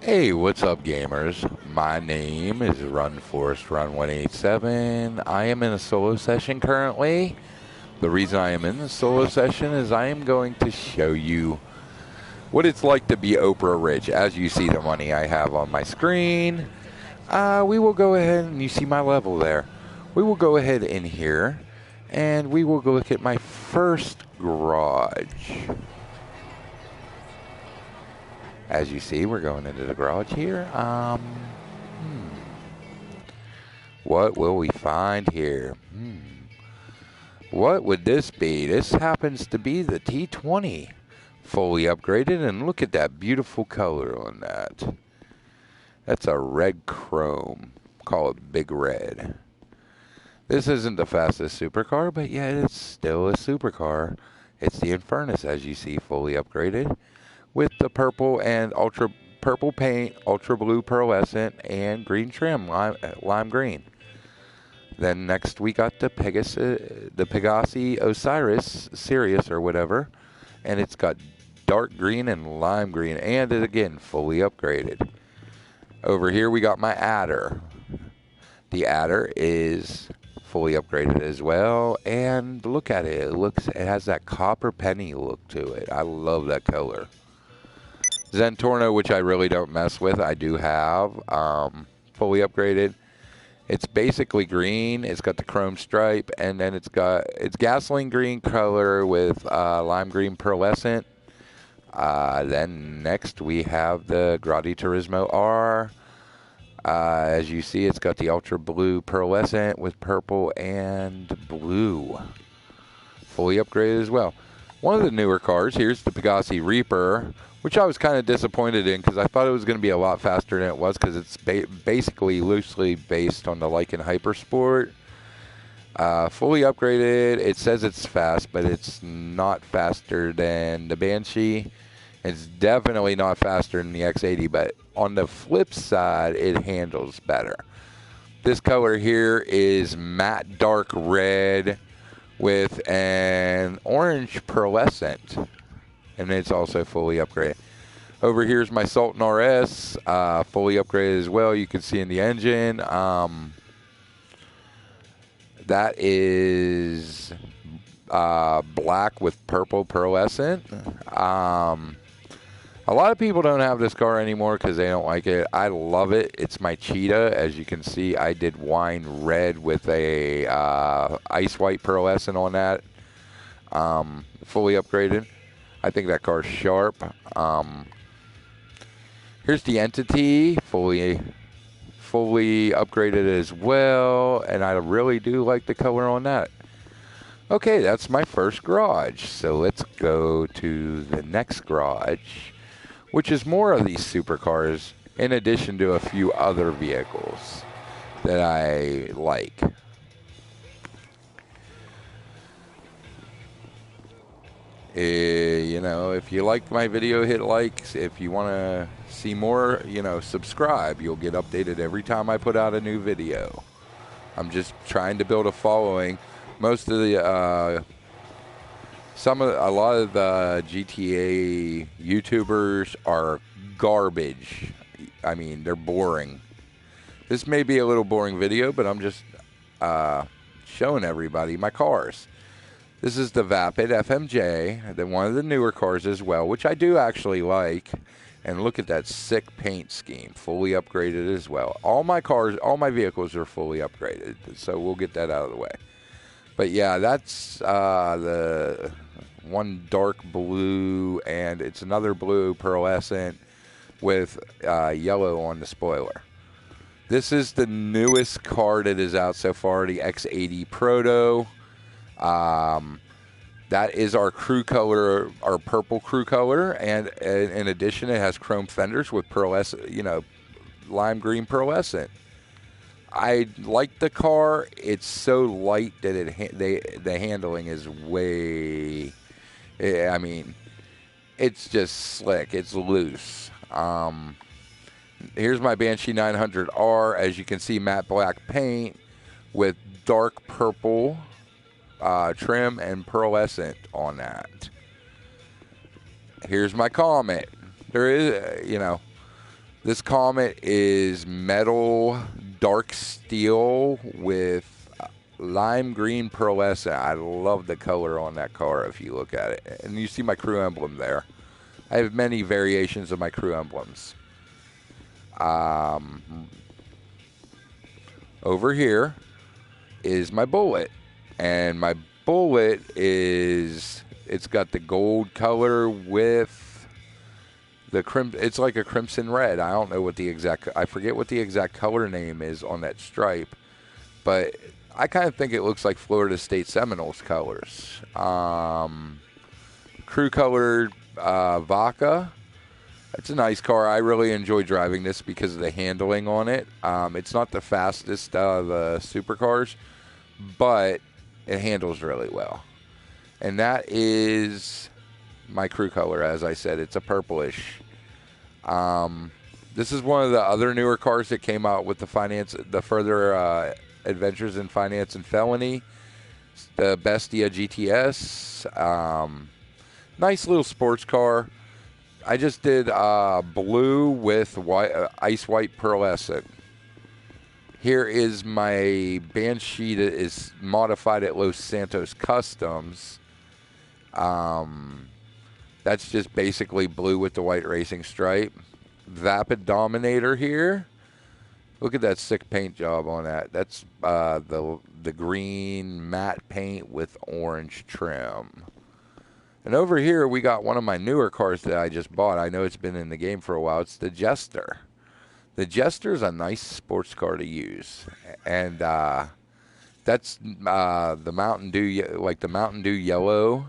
Hey, what's up, gamers? My name is Run Forest Run 187. I am in a solo session currently. The reason I am in the solo session is I am going to show you what it's like to be Oprah rich. As you see the money I have on my screen, we will go ahead and you see my level there. We will go ahead in here and we will go look at my first garage. As you see, we're going into the garage here. What will we find here? What would this be? This happens to be the T20, fully upgraded, and look at that beautiful color on that. That's a red chrome. Call it Big Red. This isn't the fastest supercar, but yet it's still a supercar. It's the Infernus, as you see, fully upgraded, with the purple and ultra purple paint, ultra blue pearlescent, and green trim, lime green. Then next we got the Pegasi Osiris Sirius or whatever, and it's got dark green and lime green, and it again fully upgraded. Over here we got my Adder. The Adder is fully upgraded as well, and look at it. It has that copper penny look to it. I love that color. Zentorno, which I really don't mess with, I do have fully upgraded. It's basically green. It's got the chrome stripe, and then it's gasoline green color with lime green pearlescent. Then next we have the Gradi Turismo R. As you see, it's got the ultra blue pearlescent with purple and blue. Fully upgraded as well. One of the newer cars, here's the Pegassi Reaper, which I was kind of disappointed in because I thought it was going to be a lot faster than it was because it's basically loosely based on the Lykan Hypersport. Fully upgraded. It says it's fast, but it's not faster than the Banshee. It's definitely not faster than the X80, but on the flip side, it handles better. This color here is matte dark red with an orange pearlescent, and it's also fully upgraded. Over here is my Sultan RS, fully upgraded as well. You can see in the engine. That is black with purple pearlescent. A lot of people don't have this car anymore because they don't like it. I love it. It's my Cheetah. As you can see, I did wine red with a ice white pearlescent on that. Fully upgraded. I think that car's sharp. Here's the Entity, fully upgraded as well, and I really do like the color on that. Okay, that's my first garage. So let's go to the next garage, which is more of these supercars, in addition to a few other vehicles that I like. If you like my video, hit likes. If you want to see more, subscribe. You'll get updated every time I put out a new video. I'm just trying to build a following. Most of the, a lot of the GTA YouTubers are garbage. I mean, they're boring. This may be a little boring video, but I'm just showing everybody my cars. This is the Vapid FMJ, then one of the newer cars as well, which I do actually like. And look at that sick paint scheme, fully upgraded as well. All my vehicles are fully upgraded, so we'll get that out of the way. But yeah, that's the one dark blue, and it's another blue pearlescent with yellow on the spoiler. This is the newest car that is out so far, the X80 Proto. That is our crew color, our purple crew color, and in addition, it has chrome fenders with pearlescent, lime green pearlescent. I like the car. It's so light that the handling is way. I mean, it's just slick. It's loose. Here's my Banshee 900R. As you can see, matte black paint with dark purple trim and pearlescent on that. Here's my Comet. There is, This Comet is metal dark steel with lime green pearlescent. I love the color on that car if you look at it. And you see my crew emblem there. I have many variations of my crew emblems. Over here is my Bullet. And my Bullet it's got the gold color with the it's like a crimson red. I don't know what I forget what the exact color name is on that stripe, but I kind of think it looks like Florida State Seminoles colors. Crew colored Vaca. It's a nice car. I really enjoy driving this because of the handling on it. It's not the fastest of the supercars, but it handles really well. And that is my crew color, as I said. It's a purplish. This is one of the other newer cars that came out with the further adventures in Finance and Felony. The Bestia GTS. Nice little sports car. I just did blue with white, ice white pearlescent. Here is my Banshee that is modified at Los Santos Customs. That's just basically blue with the white racing stripe. Vapid Dominator here. Look at that sick paint job on that. That's the green matte paint with orange trim. And over here we got one of my newer cars that I just bought. I know it's been in the game for a while. It's the Jester. The Jester is a nice sports car to use, and that's the Mountain Dew, like the Mountain Dew yellow,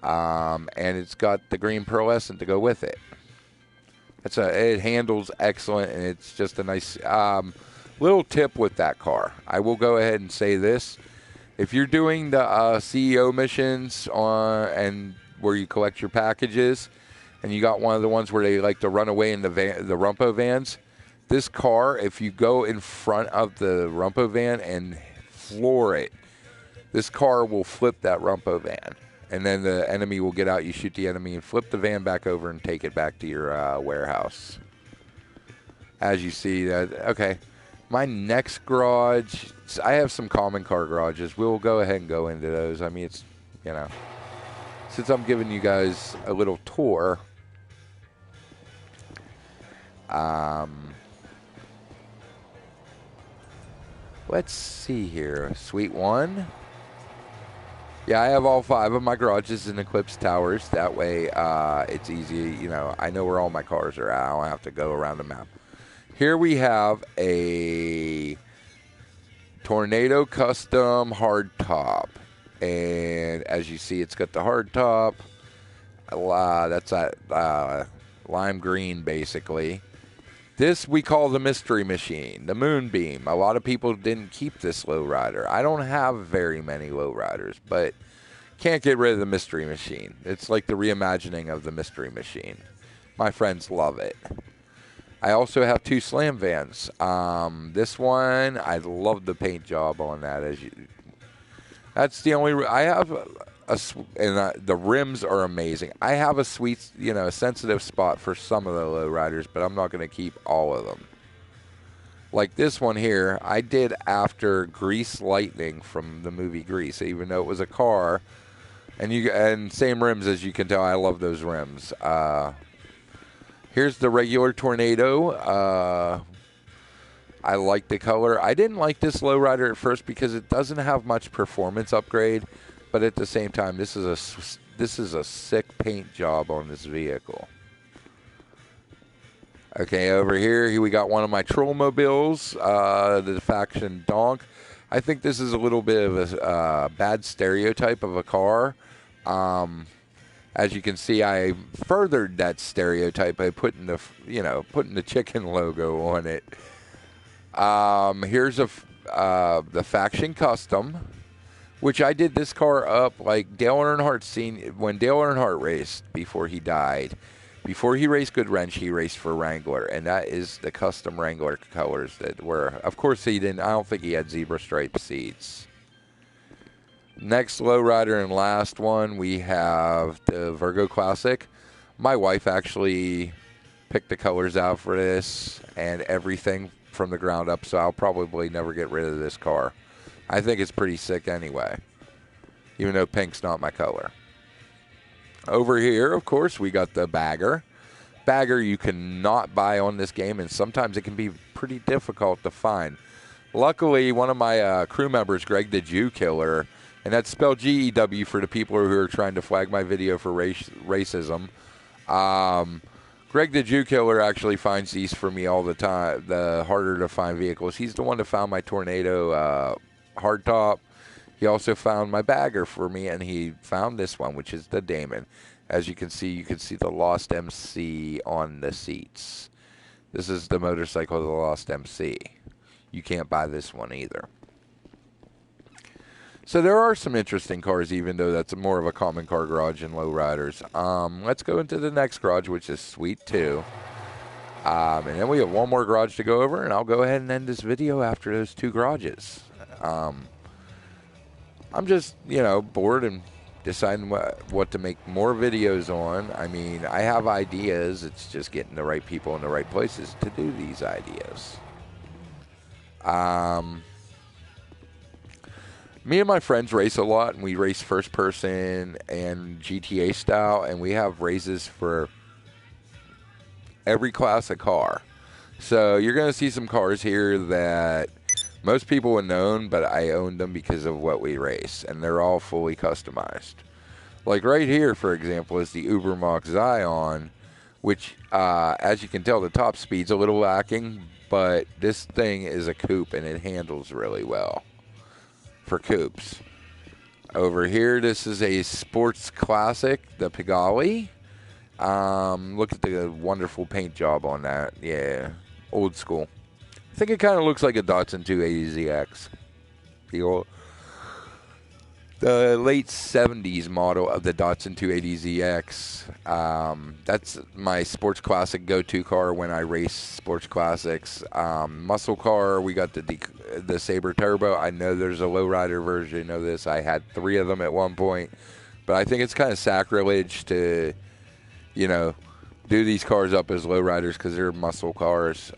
and it's got the green pearlescent to go with it. It handles excellent, and it's just a nice little tip with that car. I will go ahead and say this: if you're doing the CEO missions and where you collect your packages, and you got one of the ones where they like to run away in the Rumpo vans, this car, if you go in front of the Rumpo van and floor it, this car will flip that Rumpo van. And then the enemy will get out, you shoot the enemy, and flip the van back over and take it back to your warehouse. As you see, okay. My next garage, I have some common car garages. We'll go ahead and go into those. I mean, it's, since I'm giving you guys a little tour, let's see here. Suite 1. Yeah, I have all 5 of my garages in Eclipse Towers. That way, it's easy. I know where all my cars are at. I don't have to go around the map. Here we have a Tornado Custom hardtop. And as you see, it's got the hardtop. That's that lime green, basically. This we call the Mystery Machine, the Moonbeam. A lot of people didn't keep this lowrider. I don't have very many lowriders, but can't get rid of the Mystery Machine. It's like the reimagining of the Mystery Machine. My friends love it. I also have 2 Slam vans. This one, I love the paint job on that. That's the only. I have the rims are amazing. I have a sweet, a sensitive spot for some of the lowriders, but I'm not going to keep all of them. Like this one here, I did after Grease Lightning from the movie Grease, even though it was a car, and same rims as you can tell. I love those rims. Here's the regular Tornado. I like the color. I didn't like this lowrider at first because it doesn't have much performance upgrade. But at the same time, this is a sick paint job on this vehicle. Okay, over here we got one of my Trollmobiles, the Faction Donk. I think this is a little bit of a bad stereotype of a car. As you can see, I furthered that stereotype by putting the chicken logo on it. Here's the Faction Custom, which I did this car up like Dale Earnhardt when Dale Earnhardt raced before he died. Before he raced Good Wrench, he raced for Wrangler, and that is the custom Wrangler colors that were. Of course, I don't think he had zebra stripe seats. Next lowrider and last one, we have the Virgo Classic. My wife actually picked the colors out for this and everything from the ground up, so I'll probably never get rid of this car. I think it's pretty sick anyway, even though pink's not my color. Over here, of course, we got the bagger. Bagger you cannot buy on this game, and sometimes it can be pretty difficult to find. Luckily, one of my crew members, Greg the Jew Killer, and that's spelled G-E-W for the people who are trying to flag my video for racism. Greg the Jew Killer actually finds these for me all the time, the harder to find vehicles. He's the one that found my Tornado hardtop. He also found my bagger for me, and he found this one, which is the Damon. As you can see the Lost MC on the seats. This is the motorcycle of the Lost MC. You can't buy this one either. So there are some interesting cars, even though that's more of a common car garage and lowriders. Let's go into the next garage, which is Suite 2. And then we have one more garage to go over, and I'll go ahead and end this video after those two garages. I'm just, bored and deciding what to make more videos on. I mean, I have ideas. It's just getting the right people in the right places to do these ideas. Me and my friends race a lot, and we race first person and GTA style, and we have races for every class of car. So you're going to see some cars here that most people would own, but I own them because of what we race, and they're all fully customized. Like right here, for example, is the Ubermax Zion, which, as you can tell, the top speed's a little lacking, but this thing is a coupe, and it handles really well for coupes. Over here, this is a sports classic, the Pigalle. Look at the wonderful paint job on that. Yeah, old school. I think it kind of looks like a Datsun 280ZX. The late 70s model of the Datsun 280ZX. That's my sports classic go-to car when I race sports classics. Muscle car, we got the Sabre Turbo. I know there's a lowrider version of this. I had 3 of them at one point. But I think it's kind of sacrilege to, do these cars up as lowriders because they're muscle cars.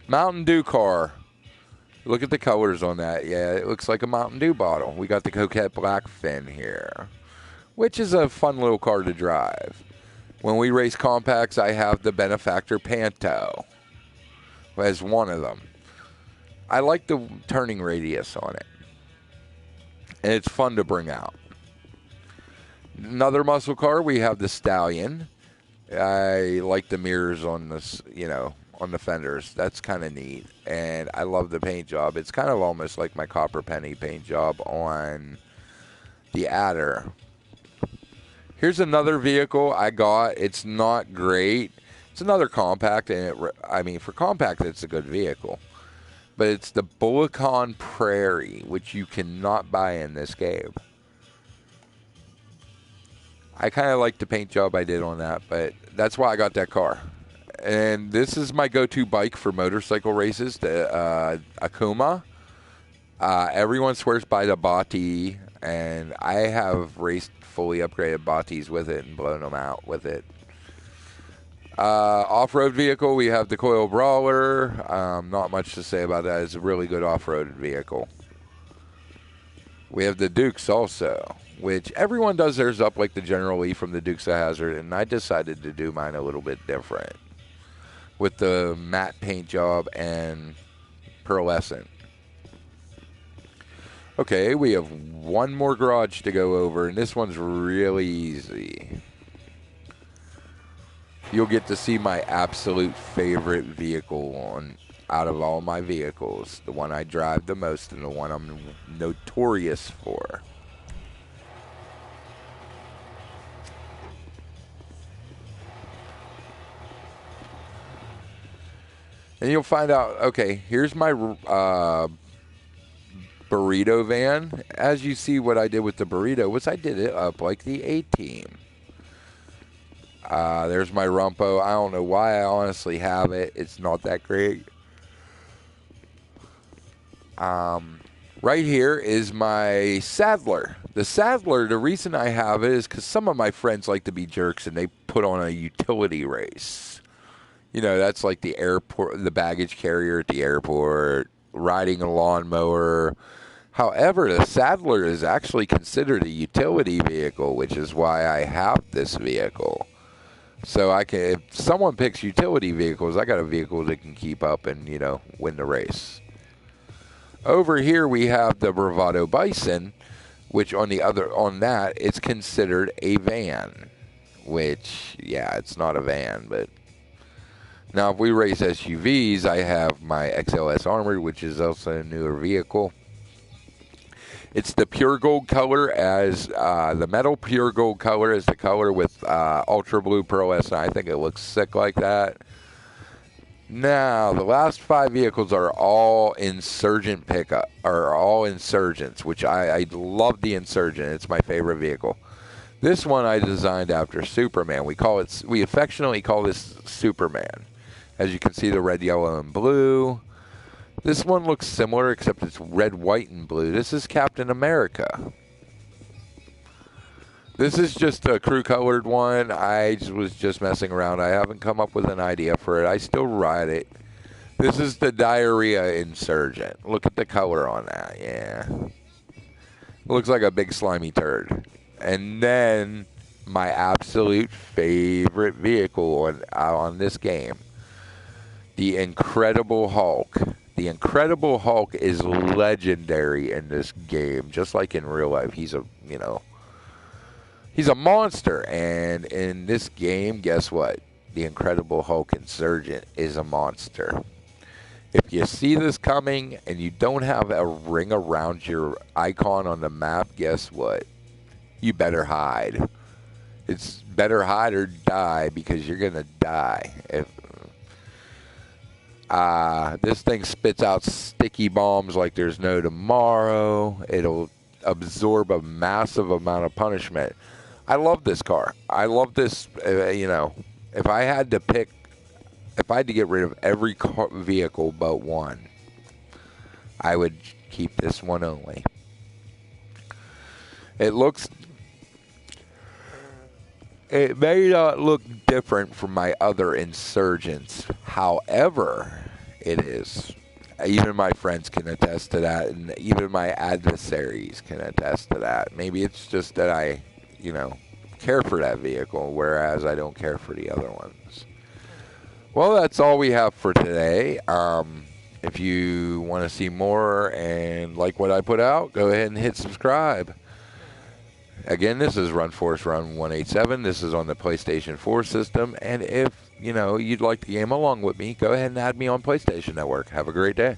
Mountain Dew car. Look at the colors on that. Yeah, it looks like a Mountain Dew bottle. We got the Coquette Black Fin here, which is a fun little car to drive. When we race compacts, I have the Benefactor Panto as one of them. I like the turning radius on it, and it's fun to bring out. Another muscle car, we have the Stallion. I like the mirrors on this, on the fenders. That's kind of neat. And I love the paint job. It's kind of almost like my Copper Penny paint job on the Adder. Here's another vehicle I got. It's not great. It's another compact, and for compact, it's a good vehicle. But it's the Bulicon Prairie, which you cannot buy in this game. I kind of like the paint job I did on that, but that's why I got that car. And this is my go-to bike for motorcycle races, the Akuma. Everyone swears by the Bati, and I have raced fully upgraded Batis with it and blown them out with it. Off-road vehicle, we have the Coil Brawler. Not much to say about that. It's a really good off-road vehicle. We have the Dukes also, which everyone does theirs up like the General Lee from the Dukes of Hazzard, and I decided to do mine a little bit different with the matte paint job and pearlescent. Okay, we have one more garage to go over, and this one's really easy. You'll get to see my absolute favorite vehicle out of all my vehicles. The one I drive the most and the one I'm notorious for. And you'll find out, okay, here's my burrito van. As you see, what I did with the burrito was I did it up like the A-Team. There's my Rumpo. I don't know why I honestly have it. It's not that great. Right here is my Sadler. The Sadler, the reason I have it is because some of my friends like to be jerks and they put on a utility race. That's like the airport, the baggage carrier at the airport, riding a lawnmower. However, the Sadler is actually considered a utility vehicle, which is why I have this vehicle. So if someone picks utility vehicles, I got a vehicle that can keep up and, win the race. Over here we have the Bravado Bison, which on that, it's considered a van. Which, yeah, it's not a van, but... Now, if we race SUVs, I have my XLS Armored, which is also a newer vehicle. It's the pure gold color, as the metal pure gold color is the color with Ultra Blue Pearl S. I think it looks sick like that. Now, the last 5 vehicles are all Insurgent pickup, are all Insurgents, which I love the Insurgent. It's my favorite vehicle. This one I designed after Superman. We affectionately call this Superman. As you can see, the red, yellow, and blue. This one looks similar, except it's red, white, and blue. This is Captain America. This is just a crew-colored one. I was just messing around. I haven't come up with an idea for it. I still ride it. This is the Diarrhea Insurgent. Look at the color on that. Yeah. It looks like a big slimy turd. And then my absolute favorite vehicle on this game, the Incredible Hulk. The Incredible Hulk is legendary in this game, just like in real life. He's a monster, and in this game, guess what? The Incredible Hulk Insurgent is a monster. If you see this coming and you don't have a ring around your icon on the map, guess what? You better hide. It's better hide or die, because you're going to die. This thing spits out sticky bombs like there's no tomorrow. It'll absorb a massive amount of punishment. I love this car. I love this, if I had to get rid of every vehicle but one, I would keep this one only. It may not look different from my other Insurgents. However, it is. Even my friends can attest to that, and even my adversaries can attest to that. Maybe it's just that I, care for that vehicle, whereas I don't care for the other ones. Well, that's all we have for today. If you want to see more and like what I put out, go ahead and hit subscribe. Again, this is Run Force Run 187. This is on the PlayStation 4 system. And if, you'd like to game along with me, go ahead and add me on PlayStation Network. Have a great day.